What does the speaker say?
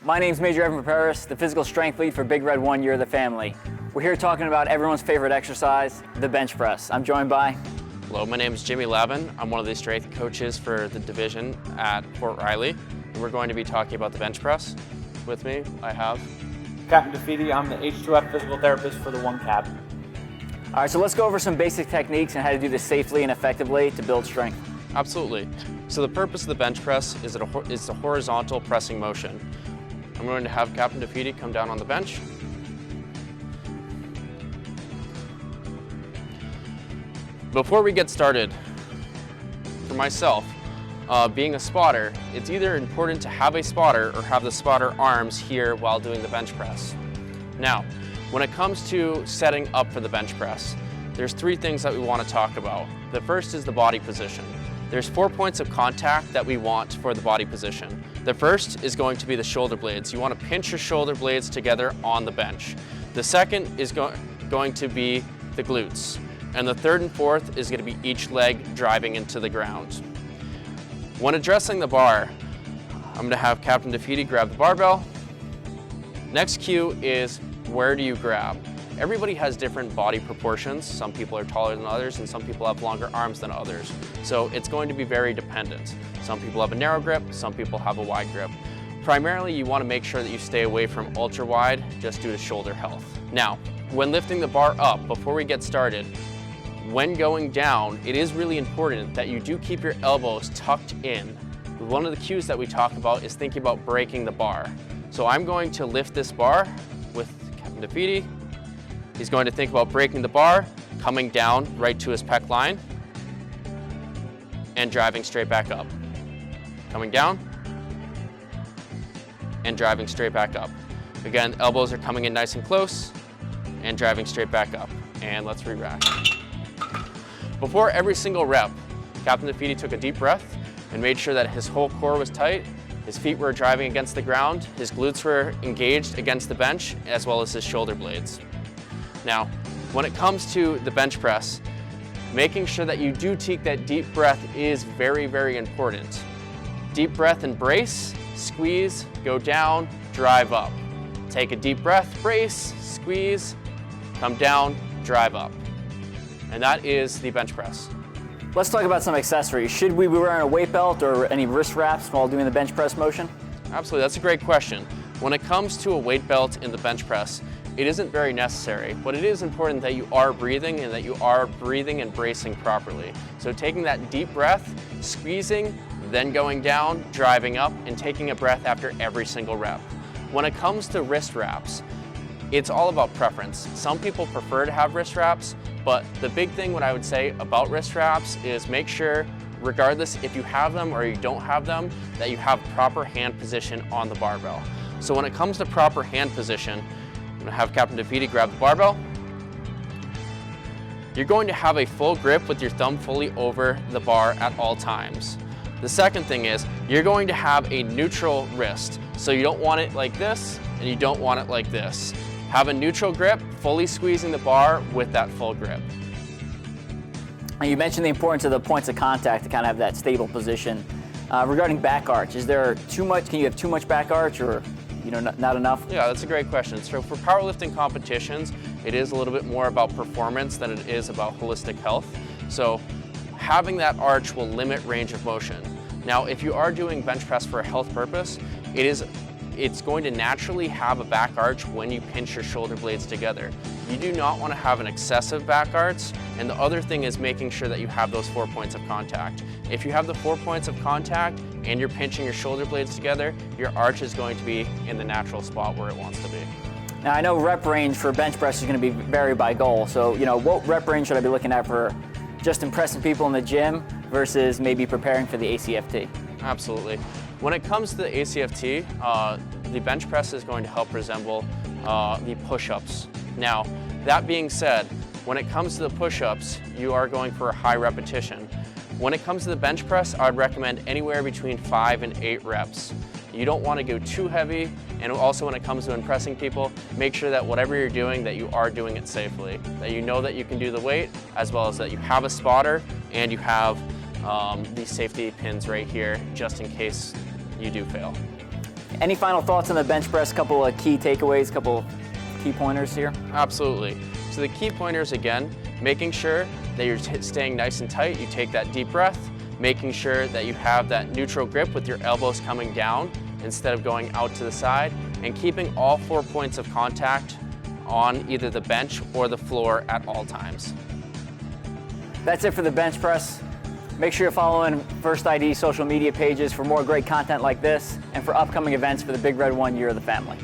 My name's Major Evan Paris, the physical strength lead for Big Red 1 Year of the Family. We're here talking about everyone's favorite exercise, the bench press. I'm joined by... Hello, my name is Jimmy Lavin. I'm one of the strength coaches for the division at Fort Riley. And we're going to be talking about the bench press. With me, I have... Captain Defeaty, I'm the H2F physical therapist for the 1 Cap. All right, so let's go over some basic techniques and how to do this safely and effectively to build strength. Absolutely. So the purpose of the bench press is a horizontal pressing motion. I'm going to have Captain Defeaty come down on the bench. Before we get started, for myself, being a spotter, it's either important to have a spotter or have the spotter arms here while doing the bench press. Now, when it comes to setting up for the bench press, there's 3 things that we want to talk about. The first is the body position. There's 4 points of contact that we want for the body position. The first is going to be the shoulder blades. You want to pinch your shoulder blades together on the bench. The second is going to be the glutes. And the third and fourth is going to be each leg driving into the ground. When addressing the bar, I'm going to have Captain Defeaty grab the barbell. Next cue is, where do you grab? Everybody has different body proportions. Some people are taller than others and some people have longer arms than others. So it's going to be very dependent. Some people have a narrow grip, some people have a wide grip. Primarily, you want to make sure that you stay away from ultra wide just due to shoulder health. Now, when lifting the bar up, before we get started, when going down, it is really important that you do keep your elbows tucked in. One of the cues that we talk about is thinking about breaking the bar. So I'm going to lift this bar with Captain Defeaty. He's going to think about breaking the bar, coming down right to his pec line, and driving straight back up. Coming down, and driving straight back up. Again, elbows are coming in nice and close, and driving straight back up. And let's re-rack. Before every single rep, Captain Defeaty took a deep breath and made sure that his whole core was tight, his feet were driving against the ground, his glutes were engaged against the bench, as well as his shoulder blades. Now, when it comes to the bench press, making sure that you do take that deep breath is very, very important. Deep breath and brace, squeeze, go down, drive up. Take a deep breath, brace, squeeze, come down, drive up. And that is the bench press. Let's talk about some accessories. Should we be wearing a weight belt or any wrist wraps while doing the bench press motion? Absolutely, that's a great question. When it comes to a weight belt in the bench press, it isn't very necessary, but it is important that you are breathing and that you are breathing and bracing properly. So taking that deep breath, squeezing, then going down, driving up, and taking a breath after every single rep. When it comes to wrist wraps, it's all about preference. Some people prefer to have wrist wraps, but the big thing what I would say about wrist wraps is make sure, regardless if you have them or you don't have them, that you have proper hand position on the barbell. So when it comes to proper hand position, I'm going to have Captain Defeaty grab the barbell. You're going to have a full grip with your thumb fully over the bar at all times. The second thing is you're going to have a neutral wrist. So you don't want it like this and you don't want it like this. Have a neutral grip, fully squeezing the bar with that full grip. And you mentioned the importance of the points of contact to kind of have that stable position. Regarding back arch, is there too much? Can you have too much back arch or not enough? Yeah, that's a great question. So for powerlifting competitions, it is a little bit more about performance than it is about holistic health. So having that arch will limit range of motion. Now, if you are doing bench press for a health purpose, it's going to naturally have a back arch when you pinch your shoulder blades together. You do not want to have an excessive back arch, and the other thing is making sure that you have those 4 points of contact. If you have the 4 points of contact and you're pinching your shoulder blades together, your arch is going to be in the natural spot where it wants to be. Now I know rep range for bench press is going to vary by goal, so what rep range should I be looking at for just impressing people in the gym versus maybe preparing for the ACFT? Absolutely. When it comes to the ACFT, the bench press is going to help resemble the push-ups. Now, that being said, when it comes to the push-ups, you are going for a high repetition. When it comes to the bench press, I would recommend anywhere between 5 and 8 reps. You don't want to go too heavy, and also when it comes to impressing people, make sure that whatever you're doing, that you are doing it safely. That you know that you can do the weight, as well as that you have a spotter, and you have these safety pins right here, just in case you do fail. Any final thoughts on the bench press? Couple of key takeaways, couple key pointers here? Absolutely. So the key pointers, again, making sure that you're staying nice and tight, you take that deep breath, making sure that you have that neutral grip with your elbows coming down instead of going out to the side, and keeping all 4 points of contact on either the bench or the floor at all times. That's it for the bench press. Make sure you're following First ID social media pages for more great content like this and for upcoming events for the Big Red 1 Year of the Family.